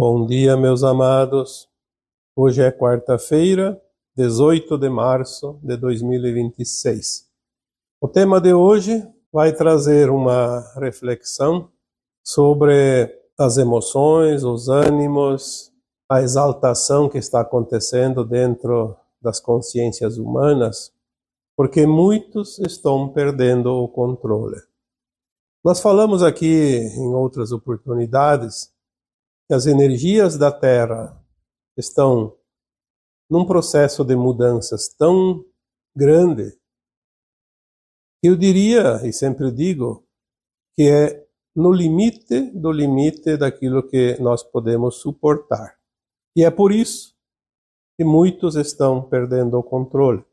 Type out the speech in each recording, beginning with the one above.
Bom dia, meus amados. Hoje é quarta-feira, 18 de março de 2026. O tema de hoje vai trazer uma reflexão sobre as emoções, os ânimos, a exaltação que está acontecendo dentro das consciências humanas, porque muitos estão perdendo o controle. Nós falamos aqui em outras oportunidades que as energias da Terra estão num processo de mudanças tão grande que eu diria, e sempre digo, que é no limite do limite daquilo que nós podemos suportar. E é por isso que muitos estão perdendo o controle.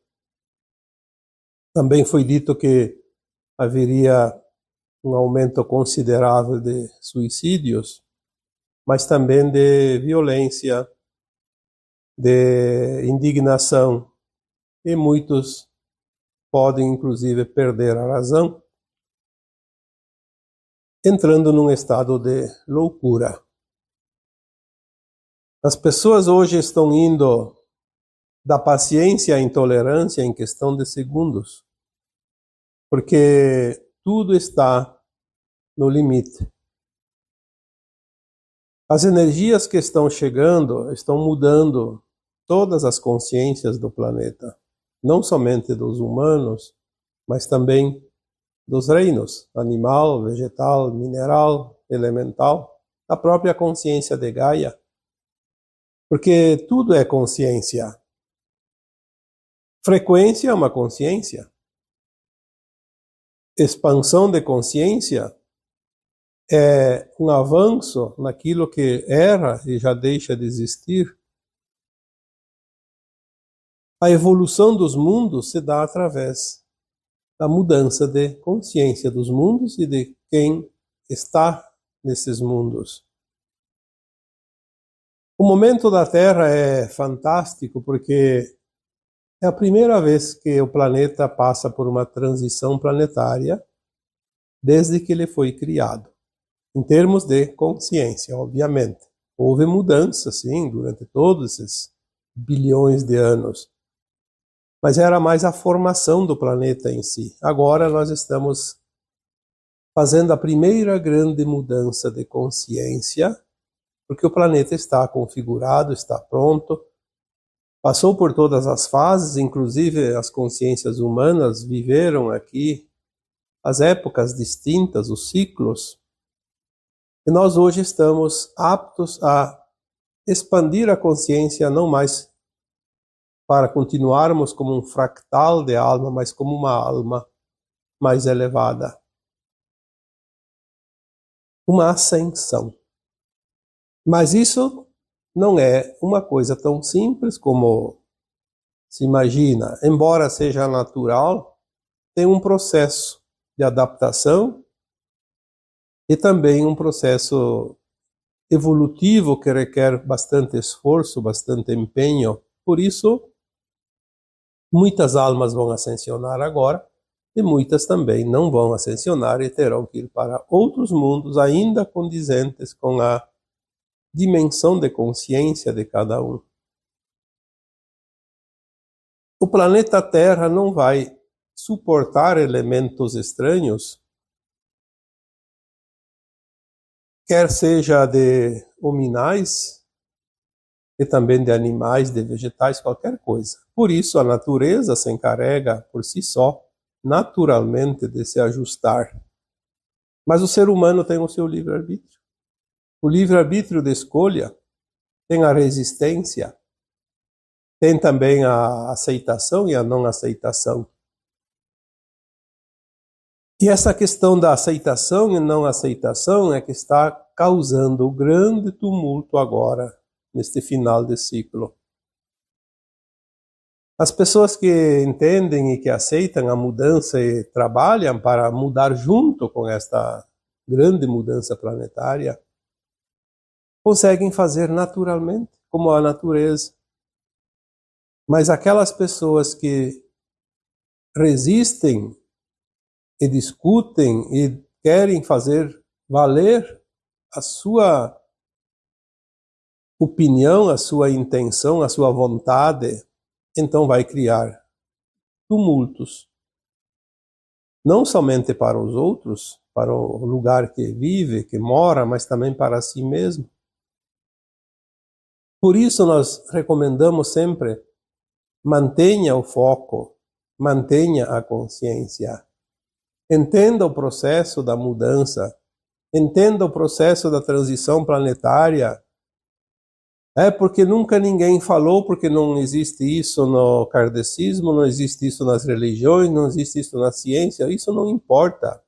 Também foi dito que haveria um aumento considerável de suicídios, mas também de violência, de indignação, e muitos podem inclusive perder a razão, entrando num estado de loucura. As pessoas hoje estão indo da paciência à intolerância em questão de segundos, porque tudo está no limite. As energias que estão chegando estão mudando todas as consciências do planeta, não somente dos humanos, mas também dos reinos, animal, vegetal, mineral, elemental, a própria consciência de Gaia. Porque tudo é consciência. Frequência é uma consciência. Expansão de consciência é um avanço naquilo que era e já deixa de existir. A evolução dos mundos se dá através da mudança de consciência dos mundos e de quem está nesses mundos. O momento da Terra é fantástico porque é a primeira vez que o planeta passa por uma transição planetária desde que ele foi criado. Em termos de consciência, obviamente. Houve mudanças, sim, durante todos esses bilhões de anos. Mas era mais a formação do planeta em si. Agora nós estamos fazendo a primeira grande mudança de consciência, porque o planeta está configurado, está pronto, passou por todas as fases, inclusive as consciências humanas viveram aqui as épocas distintas, os ciclos, e nós hoje estamos aptos a expandir a consciência não mais para continuarmos como um fractal de alma, mas como uma alma mais elevada. Uma ascensão. Mas isso não é uma coisa tão simples como se imagina. Embora seja natural, tem um processo de adaptação e também um processo evolutivo que requer bastante esforço, bastante empenho. Por isso, muitas almas vão ascensionar agora e muitas também não vão ascensionar e terão que ir para outros mundos ainda condizentes com a dimensão de consciência de cada um. O planeta Terra não vai suportar elementos estranhos, quer seja de hominais e também de animais, de vegetais, qualquer coisa. Por isso a natureza se encarrega por si só, naturalmente, de se ajustar. Mas o ser humano tem o seu livre-arbítrio. O livre-arbítrio de escolha tem a resistência, tem também a aceitação e a não aceitação. E essa questão da aceitação e não aceitação é que está causando o grande tumulto agora, neste final de ciclo. As pessoas que entendem e que aceitam a mudança e trabalham para mudar junto com esta grande mudança planetária, conseguem fazer naturalmente, como a natureza. Mas aquelas pessoas que resistem e discutem e querem fazer valer a sua opinião, a sua intenção, a sua vontade, então vai criar tumultos. Não somente para os outros, para o lugar que vive, que mora, mas também para si mesmo. Por isso nós recomendamos sempre: mantenha o foco, mantenha a consciência, entenda o processo da mudança, entenda o processo da transição planetária. É porque nunca ninguém falou, porque não existe isso no kardecismo, não existe isso nas religiões, não existe isso na ciência, isso não importa.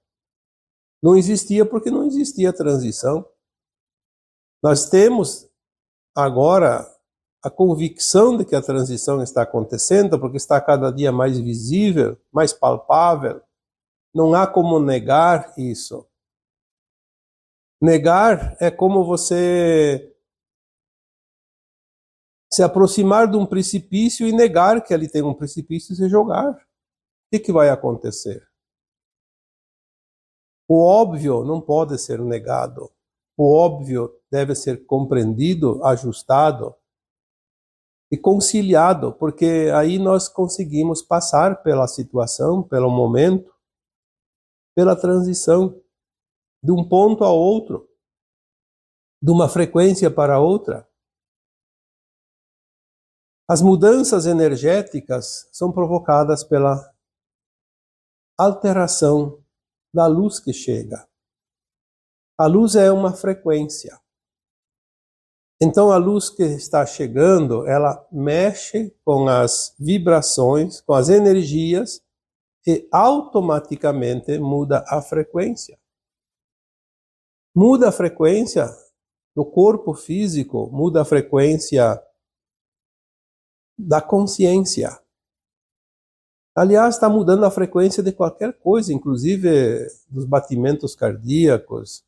Não existia porque não existia transição. Nós temos agora a convicção de que a transição está acontecendo, porque está cada dia mais visível, mais palpável. Não há como negar isso. Negar é como você se aproximar de um precipício e negar que ali tem um precipício e se jogar. O que vai acontecer? O óbvio não pode ser negado. O óbvio deve ser compreendido, ajustado e conciliado, porque aí nós conseguimos passar pela situação, pelo momento, pela transição, de um ponto a outro, de uma frequência para outra. As mudanças energéticas são provocadas pela alteração da luz que chega. A luz é uma frequência. Então a luz que está chegando, ela mexe com as vibrações, com as energias e automaticamente muda a frequência. Muda a frequência do corpo físico, muda a frequência da consciência. Aliás, está mudando a frequência de qualquer coisa, inclusive dos batimentos cardíacos,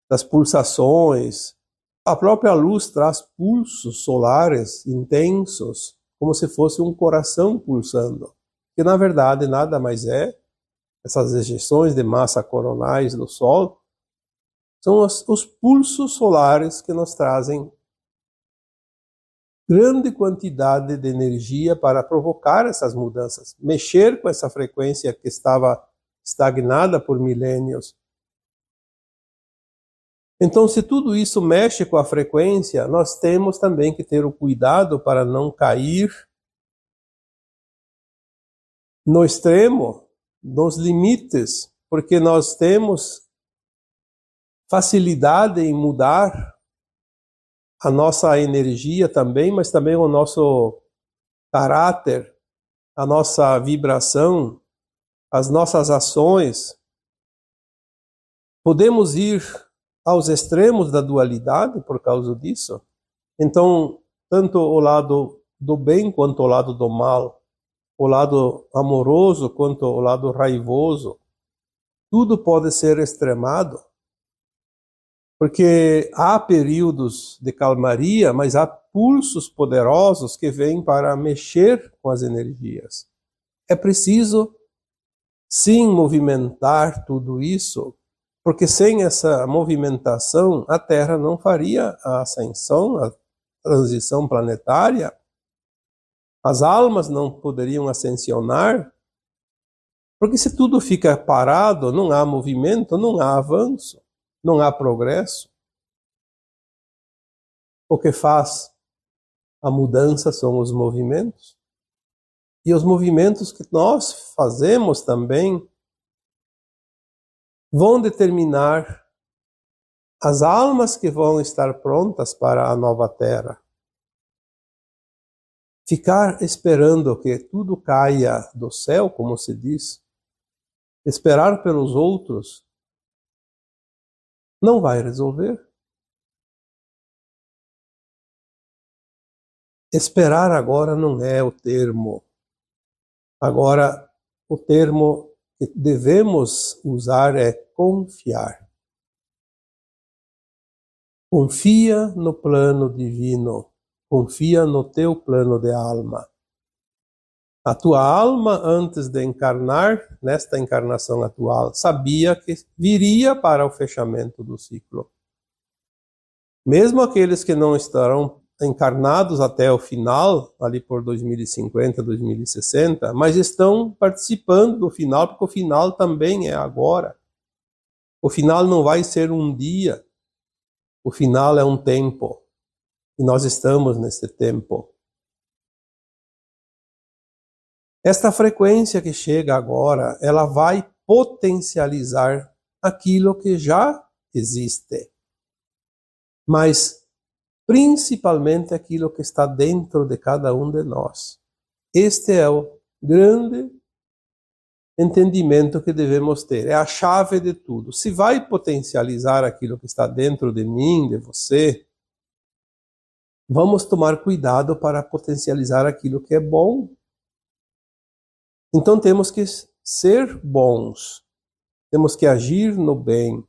das pulsações. A própria luz traz pulsos solares intensos, como se fosse um coração pulsando, que na verdade nada mais é. Essas ejeções de massa coronais do Sol são os pulsos solares que nos trazem grande quantidade de energia para provocar essas mudanças, mexer com essa frequência que estava estagnada por milênios. Então, se tudo isso mexe com a frequência, nós temos também que ter o cuidado para não cair no extremo, nos limites, porque nós temos facilidade em mudar a nossa energia também, mas também o nosso caráter, a nossa vibração, as nossas ações. Podemos ir aos extremos da dualidade por causa disso. Então, tanto o lado do bem quanto o lado do mal, o lado amoroso quanto o lado raivoso, tudo pode ser extremado. Porque há períodos de calmaria, mas há pulsos poderosos que vêm para mexer com as energias. É preciso, sim, movimentar tudo isso, porque sem essa movimentação a Terra não faria a ascensão, a transição planetária. As almas não poderiam ascensionar, porque se tudo fica parado, não há movimento, não há avanço. Não há progresso. O que faz a mudança são os movimentos. E os movimentos que nós fazemos também vão determinar as almas que vão estar prontas para a nova terra. Ficar esperando que tudo caia do céu, como se diz, esperar pelos outros, não vai resolver. Esperar agora não é o termo. Agora, o termo que devemos usar é confiar. Confia no plano divino. Confia no teu plano de alma. A tua alma, antes de encarnar, nesta encarnação atual, sabia que viria para o fechamento do ciclo. Mesmo aqueles que não estarão encarnados até o final, ali por 2050, 2060, mas estão participando do final, porque o final também é agora. O final não vai ser um dia, o final é um tempo, e nós estamos nesse tempo. Esta frequência que chega agora, ela vai potencializar aquilo que já existe, mas principalmente aquilo que está dentro de cada um de nós. Este é o grande entendimento que devemos ter, é a chave de tudo. Se vai potencializar aquilo que está dentro de mim, de você, vamos tomar cuidado para potencializar aquilo que é bom. Então temos que ser bons, temos que agir no bem,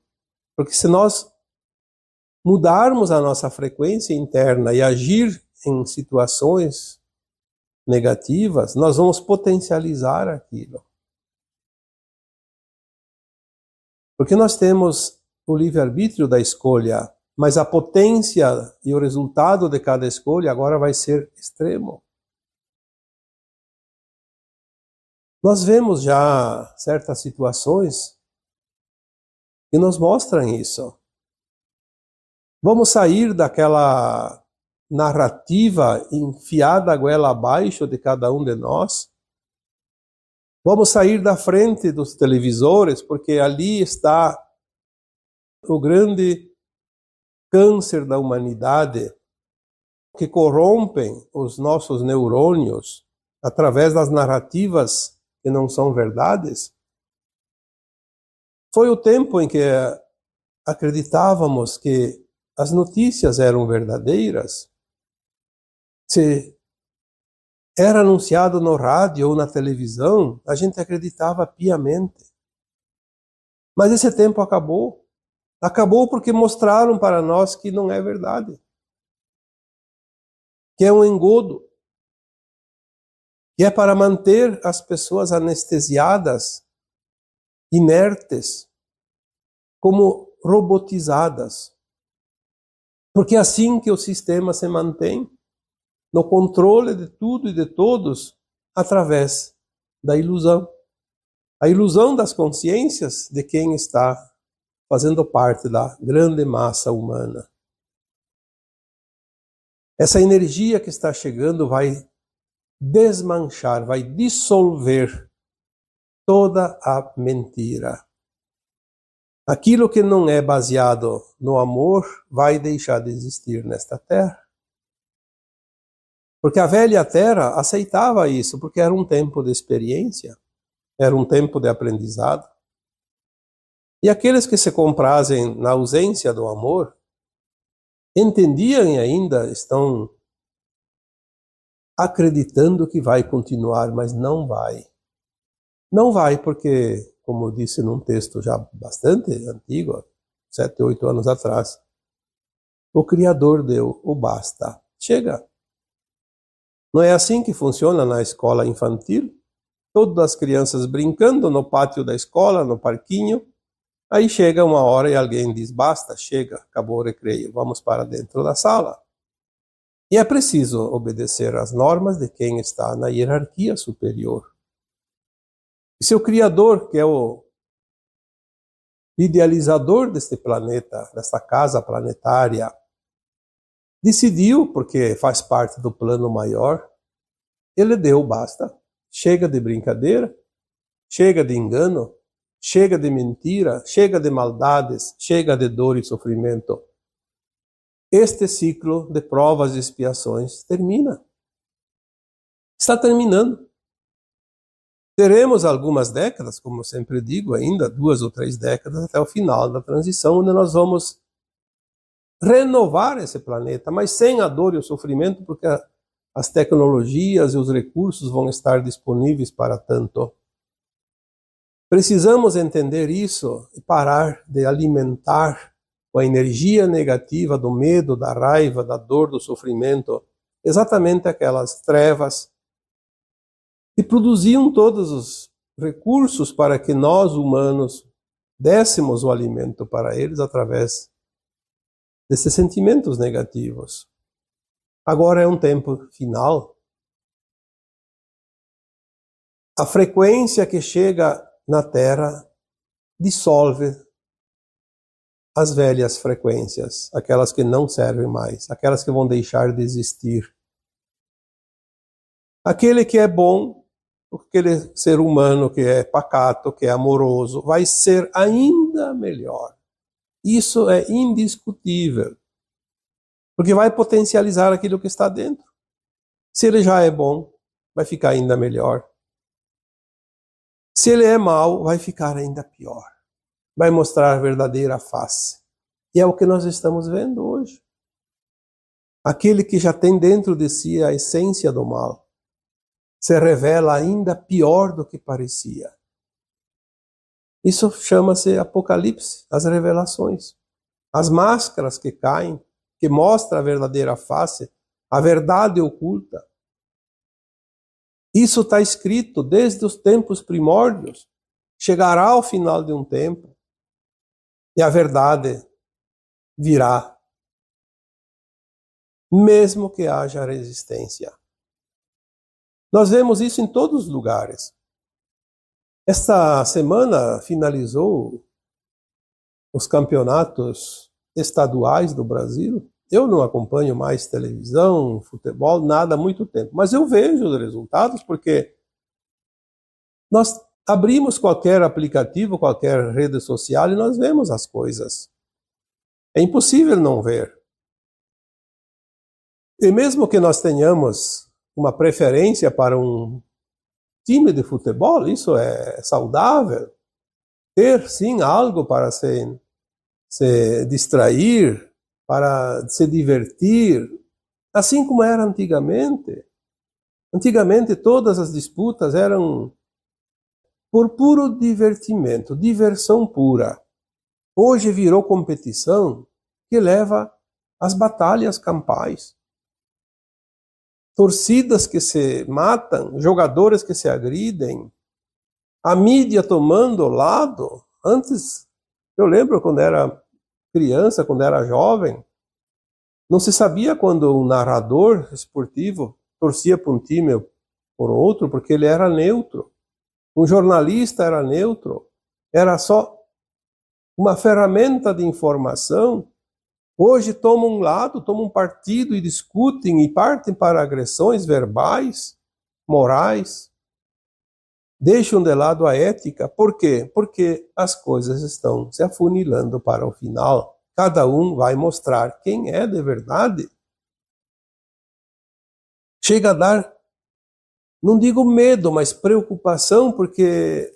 porque se nós mudarmos a nossa frequência interna e agir em situações negativas, nós vamos potencializar aquilo. Porque nós temos o livre-arbítrio da escolha, mas a potência e o resultado de cada escolha agora vai ser extremo. Nós vemos já certas situações que nos mostram isso. Vamos sair daquela narrativa enfiada a goela abaixo de cada um de nós. Vamos sair da frente dos televisores, porque ali está o grande câncer da humanidade, que corrompem os nossos neurônios através das narrativas que não são verdades. Foi o tempo em que acreditávamos que as notícias eram verdadeiras. Se era anunciado no rádio ou na televisão, a gente acreditava piamente. Mas esse tempo acabou. Acabou porque mostraram para nós que não é verdade. Que é um engodo. Que é para manter as pessoas anestesiadas, inertes, como robotizadas. Porque é assim que o sistema se mantém, no controle de tudo e de todos, através da ilusão. A ilusão das consciências de quem está fazendo parte da grande massa humana. Essa energia que está chegando vai desmanchar, vai dissolver toda a mentira. Aquilo que não é baseado no amor vai deixar de existir nesta terra. Porque a velha terra aceitava isso, porque era um tempo de experiência, era um tempo de aprendizado. E aqueles que se comprazem na ausência do amor, entendiam e ainda estão acreditando que vai continuar, mas não vai. Não vai porque, como eu disse num texto já bastante antigo, 7, 8 anos atrás, o Criador deu o basta. Chega. Não é assim que funciona na escola infantil? Todas as crianças brincando no pátio da escola, no parquinho. Aí chega uma hora e alguém diz, basta, chega, acabou o recreio, vamos para dentro da sala. E é preciso obedecer às normas de quem está na hierarquia superior. E seu Criador, que é o idealizador deste planeta, desta casa planetária, decidiu, porque faz parte do plano maior, ele deu basta. Chega de brincadeira, chega de engano, chega de mentira, chega de maldades, chega de dor e sofrimento. Este ciclo de provas e expiações termina. Está terminando. Teremos algumas décadas, como eu sempre digo, ainda 2 ou 3 décadas até o final da transição, onde nós vamos renovar esse planeta, mas sem a dor e o sofrimento, porque as tecnologias e os recursos vão estar disponíveis para tanto. Precisamos entender isso e parar de alimentar com a energia negativa do medo, da raiva, da dor, do sofrimento, exatamente aquelas trevas que produziam todos os recursos para que nós, humanos, dessemos o alimento para eles através desses sentimentos negativos. Agora é um tempo final. A frequência que chega na Terra dissolve as velhas frequências, aquelas que não servem mais, aquelas que vão deixar de existir. Aquele que é bom, aquele ser humano que é pacato, que é amoroso, vai ser ainda melhor. Isso é indiscutível, porque vai potencializar aquilo que está dentro. Se ele já é bom, vai ficar ainda melhor. Se ele é mau, vai ficar ainda pior. Vai mostrar a verdadeira face. E é o que nós estamos vendo hoje. Aquele que já tem dentro de si a essência do mal se revela ainda pior do que parecia. Isso chama-se Apocalipse, as revelações. As máscaras que caem, que mostram a verdadeira face, a verdade oculta. Isso está escrito desde os tempos primórdios. Chegará ao final de um tempo e a verdade virá, mesmo que haja resistência. Nós vemos isso em todos os lugares. Esta semana finalizou os campeonatos estaduais do Brasil. Eu não acompanho mais televisão, futebol, nada há muito tempo. Mas eu vejo os resultados porque nós abrimos qualquer aplicativo, qualquer rede social e nós vemos as coisas. É impossível não ver. E mesmo que nós tenhamos uma preferência para um time de futebol, isso é saudável. Ter, sim, algo para se distrair, para se divertir, assim como era antigamente. Antigamente todas as disputas eram por puro divertimento, diversão pura. Hoje virou competição que leva às batalhas campais. Torcidas que se matam, jogadores que se agridem, a mídia tomando lado. Antes, eu lembro quando era criança, quando era jovem, não se sabia quando um narrador esportivo torcia para um time ou por outro, porque ele era neutro. Um jornalista era neutro. Era só uma ferramenta de informação. Hoje tomam um lado, tomam um partido e discutem e partem para agressões verbais, morais. Deixam de lado a ética. Por quê? Porque as coisas estão se afunilando para o final. Cada um vai mostrar quem é de verdade. Chega a dar, não digo medo, mas preocupação, porque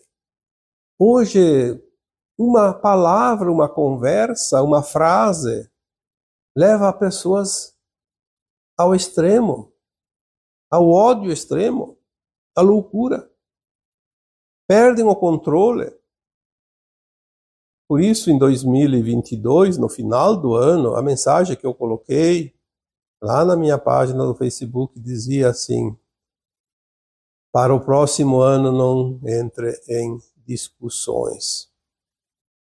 hoje uma palavra, uma conversa, uma frase leva pessoas ao extremo, ao ódio extremo, à loucura. Perdem o controle. Por isso, em 2022, no final do ano, a mensagem que eu coloquei lá na minha página do Facebook dizia assim: para o próximo ano não entre em discussões.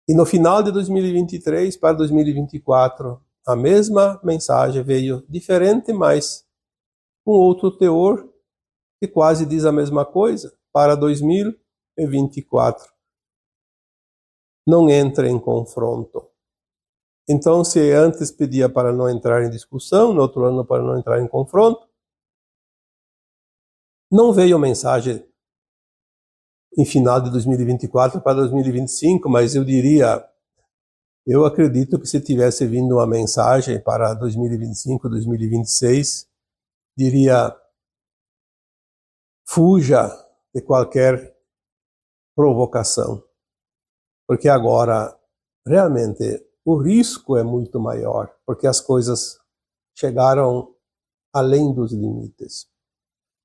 E no final de 2023 para 2024, a mesma mensagem veio diferente, mas com outro teor, que quase diz a mesma coisa. Para 2024, não entre em confronto. Então, se antes pedia para não entrar em discussão, no outro ano para não entrar em confronto, não veio mensagem em final de 2024 para 2025, mas eu acredito que se tivesse vindo uma mensagem para 2025, 2026, diria: fuja de qualquer provocação, porque agora realmente o risco é muito maior, porque as coisas chegaram além dos limites.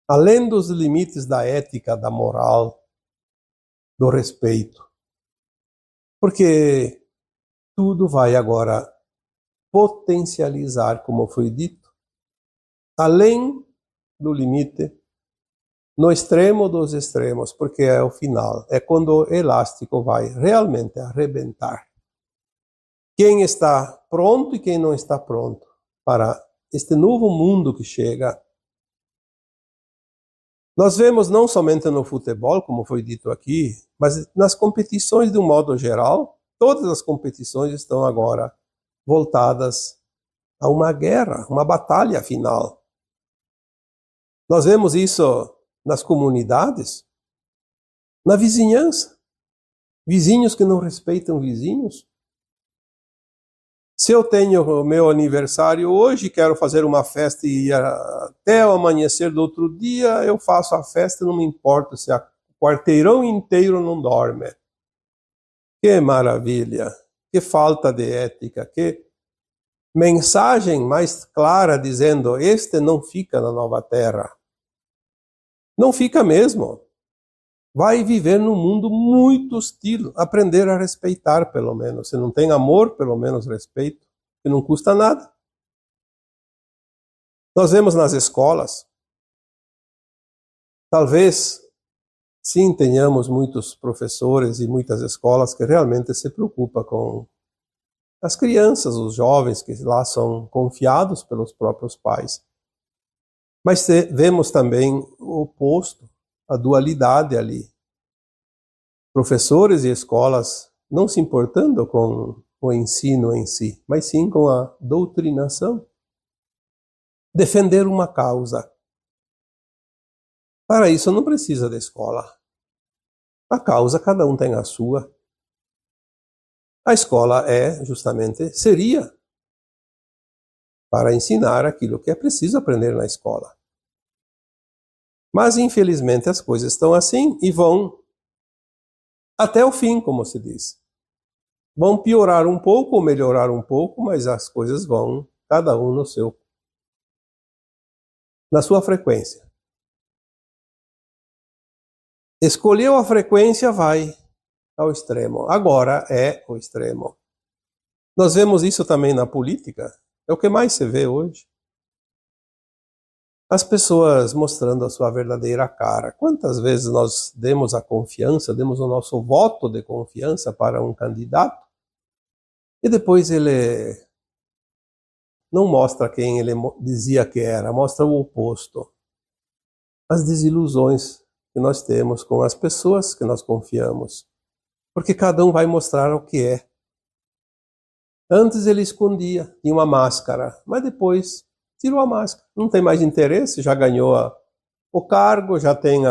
Além dos limites da ética, da moral, do respeito. Porque tudo vai agora potencializar, como foi dito, além do limite, no extremo dos extremos, porque é o final, é quando o elástico vai realmente arrebentar. Quem está pronto e quem não está pronto para este novo mundo que chega. Nós vemos não somente no futebol, como foi dito aqui, mas nas competições de um modo geral, todas as competições estão agora voltadas a uma guerra, uma batalha final. Nós vemos isso nas comunidades, na vizinhança. Vizinhos que não respeitam vizinhos. Se eu tenho o meu aniversário hoje, quero fazer uma festa e até o amanhecer do outro dia eu faço a festa, não me importa se o quarteirão inteiro não dorme. Que maravilha, que falta de ética, que mensagem mais clara dizendo: este não fica na nova terra. Não fica mesmo. Vai viver num mundo muito hostil, aprender a respeitar, pelo menos. Se não tem amor, pelo menos respeito, que não custa nada. Nós vemos nas escolas, talvez, sim, tenhamos muitos professores e muitas escolas que realmente se preocupam com as crianças, os jovens que lá são confiados pelos próprios pais. Mas vemos também o oposto, a dualidade ali. Professores e escolas não se importando com o ensino em si, mas sim com a doutrinação. Defender uma causa. Para isso não precisa da escola. A causa, cada um tem a sua. A escola seria para ensinar aquilo que é preciso aprender na escola. Mas, infelizmente, as coisas estão assim e vão até o fim, como se diz. Vão piorar um pouco ou melhorar um pouco, mas as coisas vão, cada um na sua frequência. Escolheu a frequência, vai ao extremo. Agora é o extremo. Nós vemos isso também na política. É o que mais se vê hoje. As pessoas mostrando a sua verdadeira cara. Quantas vezes nós demos a confiança, demos o nosso voto de confiança para um candidato e depois ele não mostra quem ele dizia que era, mostra o oposto. As desilusões que nós temos com as pessoas que nós confiamos. Porque cada um vai mostrar o que é. Antes ele escondia, tinha uma máscara, mas depois tirou a máscara. Não tem mais interesse, já ganhou o cargo, já tem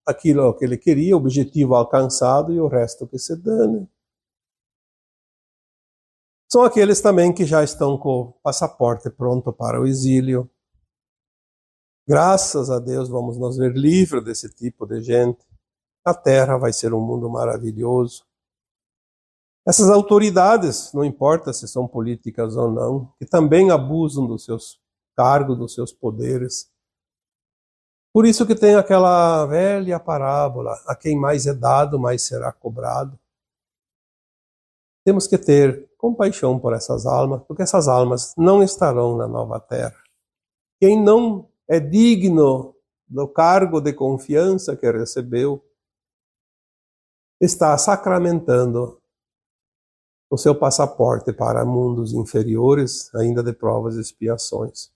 aquilo que ele queria, o objetivo alcançado e o resto que se dane. São aqueles também que já estão com o passaporte pronto para o exílio. Graças a Deus vamos nos ver livres desse tipo de gente. A Terra vai ser um mundo maravilhoso. Essas autoridades, não importa se são políticas ou não, que também abusam dos seus cargos, dos seus poderes. Por isso que tem aquela velha parábola: a quem mais é dado, mais será cobrado. Temos que ter compaixão por essas almas, porque essas almas não estarão na nova terra. Quem não é digno do cargo de confiança que recebeu, está sacramentando o seu passaporte para mundos inferiores, ainda de provas e expiações.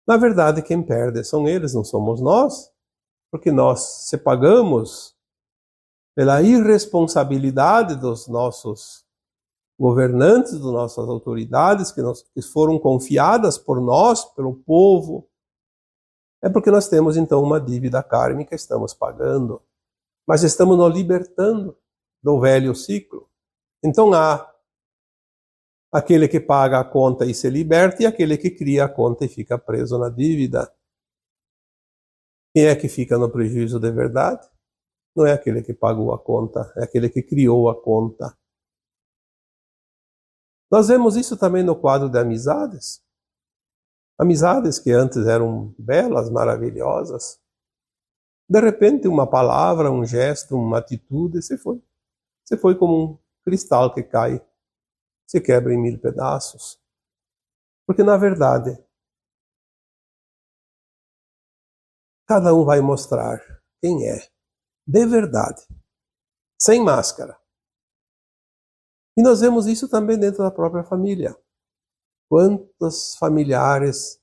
Na verdade, quem perde são eles, não somos nós, porque nós se pagamos pela irresponsabilidade dos nossos governantes, das nossas autoridades, que foram confiadas por nós, pelo povo. É porque nós temos então uma dívida kármica, estamos pagando, mas estamos nos libertando do velho ciclo. Então há aquele que paga a conta e se liberta, e aquele que cria a conta e fica preso na dívida. Quem é que fica no prejuízo de verdade? Não é aquele que pagou a conta, é aquele que criou a conta. Nós vemos isso também no quadro de amizades. Amizades que antes eram belas, maravilhosas. De repente, uma palavra, um gesto, uma atitude, se foi. Se foi como um cristal que cai, se quebra em 1000 pedaços. Porque, na verdade, cada um vai mostrar quem é, de verdade, sem máscara. E nós vemos isso também dentro da própria família. Quantos familiares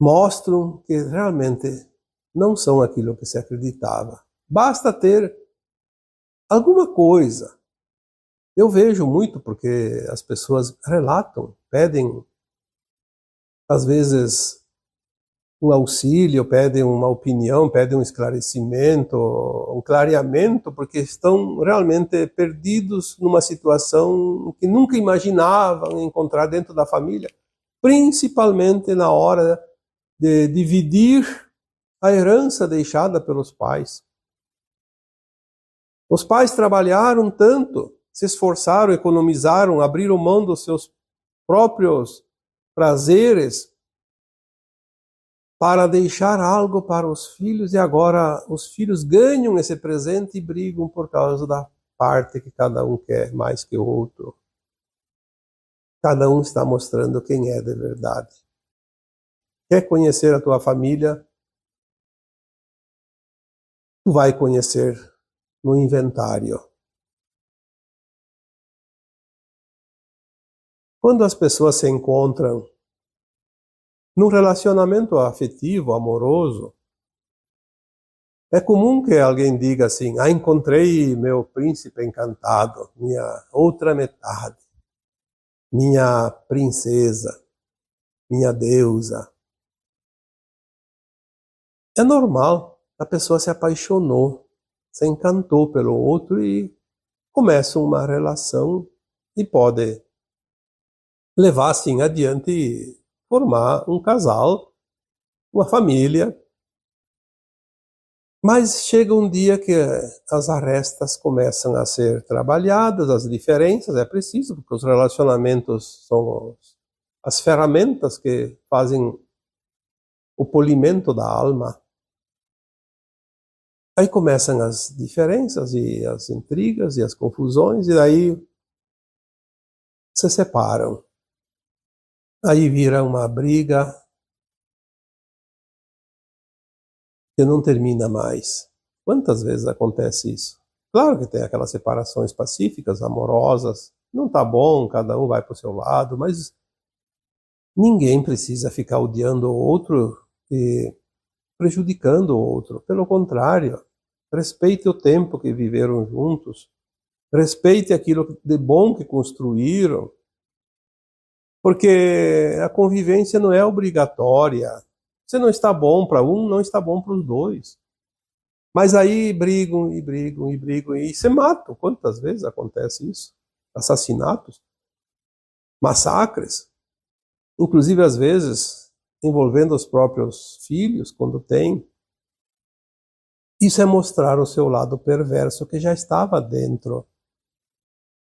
mostram que realmente não são aquilo que se acreditava. Basta ter alguma coisa. Eu vejo muito porque as pessoas relatam, pedem, às vezes, um auxílio, pedem uma opinião, pedem um esclarecimento, um clareamento, porque estão realmente perdidos numa situação que nunca imaginavam encontrar dentro da família, principalmente na hora de dividir a herança deixada pelos pais. Os pais trabalharam tanto, se esforçaram, economizaram, abriram mão dos seus próprios prazeres para deixar algo para os filhos, e agora os filhos ganham esse presente e brigam por causa da parte que cada um quer mais que o outro. Cada um está mostrando quem é de verdade. Quer conhecer a tua família? Tu vai conhecer no inventário. Quando as pessoas se encontram num relacionamento afetivo, amoroso, é comum que alguém diga assim: encontrei meu príncipe encantado, minha outra metade, minha princesa, minha deusa. É normal, a pessoa se apaixonou, se encantou pelo outro e começa uma relação e pode levar assim adiante e formar um casal, uma família. Mas chega um dia que as arestas começam a ser trabalhadas, as diferenças, é preciso, porque os relacionamentos são as ferramentas que fazem o polimento da alma. Aí começam as diferenças e as intrigas e as confusões, e daí se separam. Aí vira uma briga que não termina mais. Quantas vezes acontece isso? Claro que tem aquelas separações pacíficas, amorosas, não tá bom, cada um vai para o seu lado, mas ninguém precisa ficar odiando o outro e prejudicando o outro. Pelo contrário, respeite o tempo que viveram juntos, respeite aquilo de bom que construíram, porque a convivência não é obrigatória. Se não está bom para um, não está bom para os dois. Mas aí brigam e brigam e brigam e se matam. Quantas vezes acontece isso? Assassinatos, massacres, inclusive às vezes envolvendo os próprios filhos, quando tem. Isso é mostrar o seu lado perverso que já estava dentro.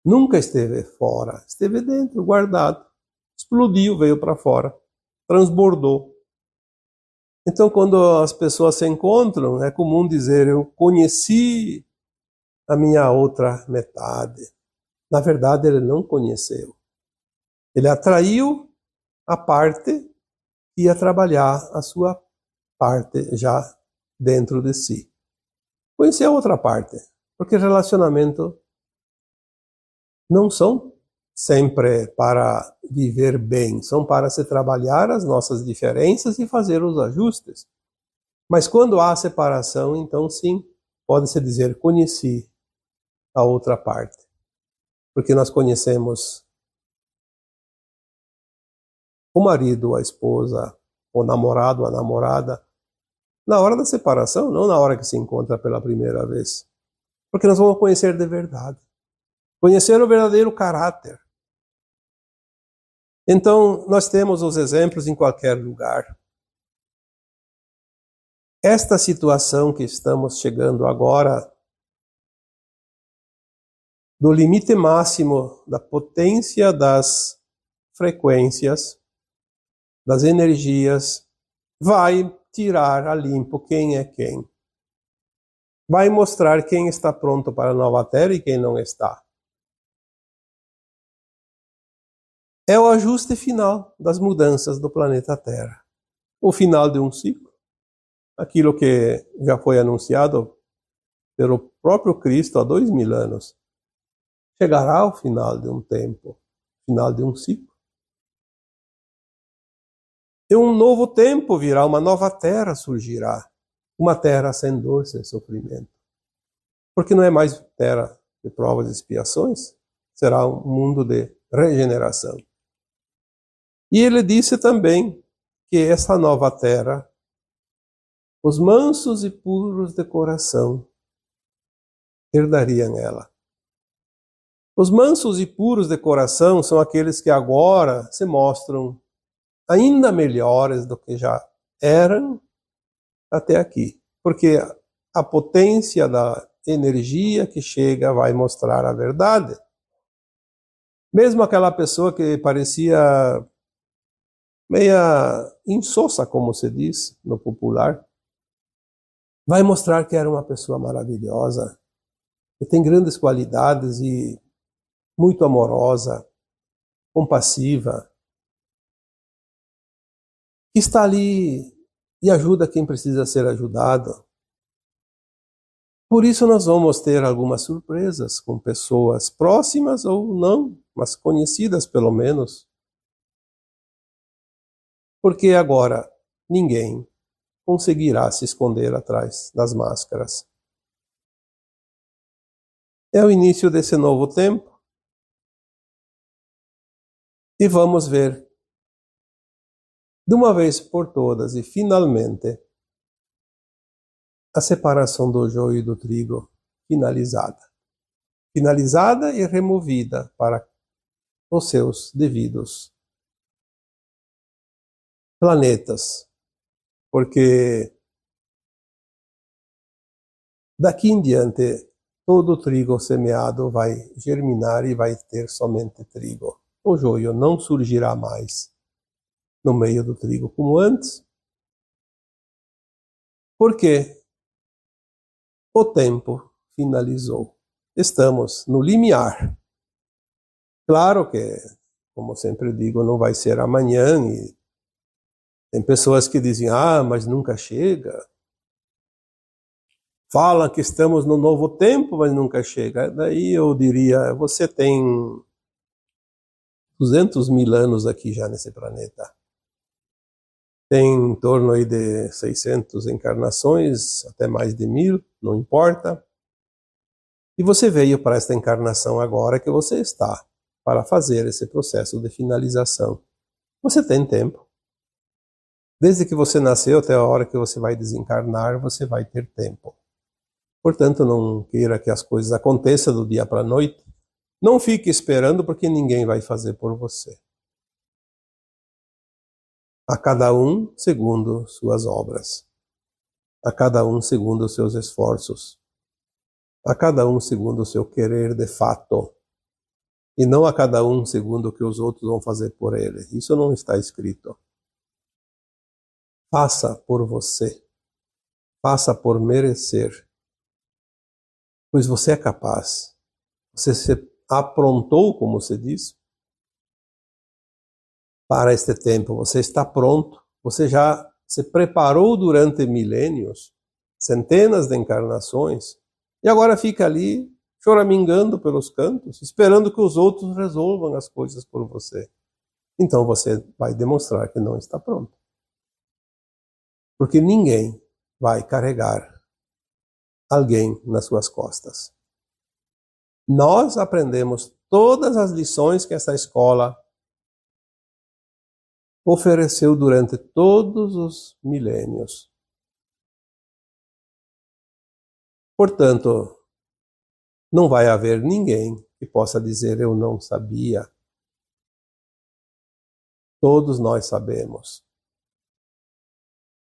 Nunca esteve fora, esteve dentro, guardado. Explodiu, veio para fora, transbordou. Então, quando as pessoas se encontram, é comum dizer: eu conheci a minha outra metade. Na verdade, ele não conheceu. Ele atraiu a parte que ia trabalhar a sua parte já dentro de si. Conhecer a outra parte, porque relacionamento não são sempre para viver bem, são para se trabalhar as nossas diferenças e fazer os ajustes. Mas quando há separação, então sim, pode-se dizer: conheci a outra parte. Porque nós conhecemos o marido, a esposa, o namorado, a namorada, na hora da separação, não na hora que se encontra pela primeira vez. Porque nós vamos conhecer de verdade. Conhecer o verdadeiro caráter. Então, nós temos os exemplos em qualquer lugar. Esta situação que estamos chegando agora, do limite máximo da potência das frequências, das energias, vai tirar a limpo quem é quem. Vai mostrar quem está pronto para a nova Terra e quem não está. É o ajuste final das mudanças do planeta Terra. O final de um ciclo. Aquilo que já foi anunciado pelo próprio Cristo há 2000 anos. Chegará ao final de um tempo. final de um ciclo. E um novo tempo virá, uma nova terra surgirá. Uma terra sem dor, sem sofrimento. Porque não é mais terra de provas e expiações, será um mundo de regeneração. E ele disse também que essa nova terra, os mansos e puros de coração herdariam ela. Os mansos e puros de coração são aqueles que agora se mostram ainda melhores do que já eram até aqui. Porque a potência da energia que chega vai mostrar a verdade. Mesmo aquela pessoa que parecia meia insossa, como se diz no popular, vai mostrar que era uma pessoa maravilhosa, que tem grandes qualidades e muito amorosa, compassiva, que está ali e ajuda quem precisa ser ajudado. Por isso nós vamos ter algumas surpresas com pessoas próximas ou não, mas conhecidas pelo menos. Porque agora ninguém conseguirá se esconder atrás das máscaras. É o início desse novo tempo. E vamos ver, de uma vez por todas e finalmente, a separação do joio e do trigo finalizada. Finalizada e removida para os seus devidos planetas. Porque daqui em diante, todo trigo semeado vai germinar e vai ter somente trigo. O joio não surgirá mais no meio do trigo como antes. Porque o tempo finalizou. Estamos no limiar. Claro que, como sempre digo, não vai ser amanhã. E tem pessoas que dizem, mas nunca chega. Falam que estamos no novo tempo, mas nunca chega. Daí eu diria, você tem 200 mil anos aqui já nesse planeta. Tem em torno aí de 600 encarnações, até mais de 1000, não importa. E você veio para esta encarnação agora que você está, para fazer esse processo de finalização. Você tem tempo. Desde que você nasceu até a hora que você vai desencarnar, você vai ter tempo. Portanto, não queira que as coisas aconteçam do dia para a noite. Não fique esperando, porque ninguém vai fazer por você. A cada um segundo suas obras. A cada um segundo os seus esforços. A cada um segundo o seu querer de fato. E não a cada um segundo o que os outros vão fazer por ele. Isso não está escrito. Faça por você. Faça por merecer. Pois você é capaz. Você se aprontou, como se diz, para este tempo. Você está pronto. Você já se preparou durante milênios, centenas de encarnações, e agora fica ali choramingando pelos cantos, esperando que os outros resolvam as coisas por você. Então você vai demonstrar que não está pronto. Porque ninguém vai carregar alguém nas suas costas. Nós aprendemos todas as lições que essa escola ofereceu durante todos os milênios. Portanto, não vai haver ninguém que possa dizer eu não sabia. Todos nós sabemos.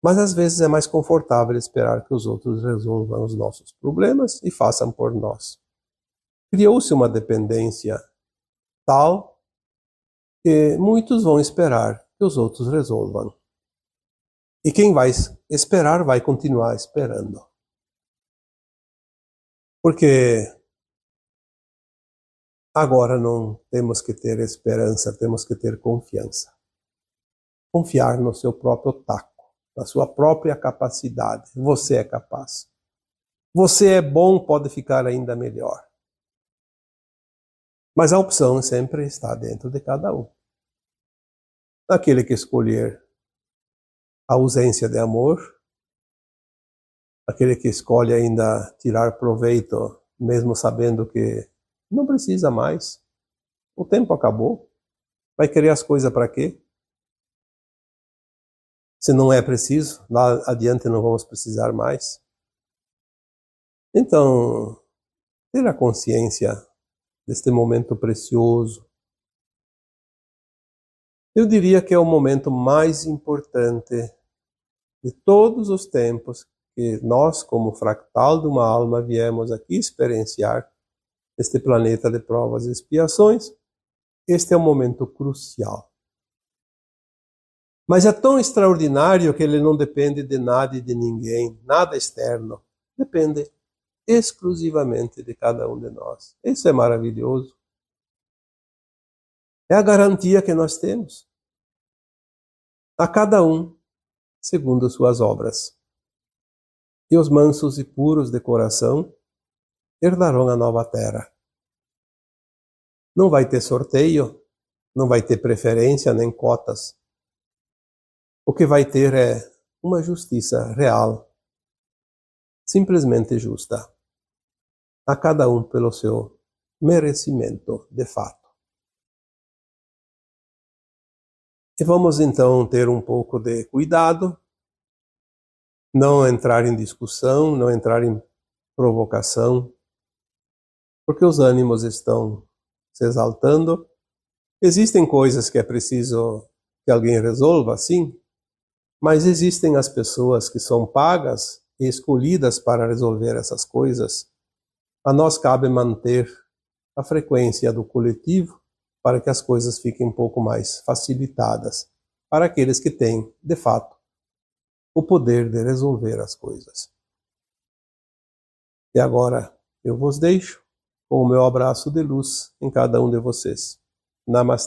Mas às vezes é mais confortável esperar que os outros resolvam os nossos problemas e façam por nós. Criou-se uma dependência tal que muitos vão esperar que os outros resolvam. E quem vai esperar vai continuar esperando. Porque agora não temos que ter esperança, temos que ter confiança. Confiar no seu próprio taco, na sua própria capacidade. Você é capaz. Você é bom, pode ficar ainda melhor. Mas a opção sempre está dentro de cada um. Aquele que escolher a ausência de amor, aquele que escolhe ainda tirar proveito, mesmo sabendo que não precisa mais, o tempo acabou, vai querer as coisas para quê? Se não é preciso, lá adiante não vamos precisar mais. Então, ter a consciência deste momento precioso, eu diria que é o momento mais importante de todos os tempos que nós, como fractal de uma alma, viemos aqui experienciar este planeta de provas e expiações. Este é um momento crucial. Mas é tão extraordinário que ele não depende de nada e de ninguém, nada externo. Depende exclusivamente de cada um de nós. Isso é maravilhoso. É a garantia que nós temos. A cada um, segundo suas obras. E os mansos e puros de coração herdarão a nova terra. Não vai ter sorteio, não vai ter preferência nem cotas. O que vai ter é uma justiça real, simplesmente justa, a cada um pelo seu merecimento de fato. E vamos então ter um pouco de cuidado, não entrar em discussão, não entrar em provocação, porque os ânimos estão se exaltando. Existem coisas que é preciso que alguém resolva, sim, mas existem as pessoas que são pagas e escolhidas para resolver essas coisas. A nós cabe manter a frequência do coletivo para que as coisas fiquem um pouco mais facilitadas para aqueles que têm, de fato, o poder de resolver as coisas. E agora eu vos deixo com o meu abraço de luz em cada um de vocês. Namastê.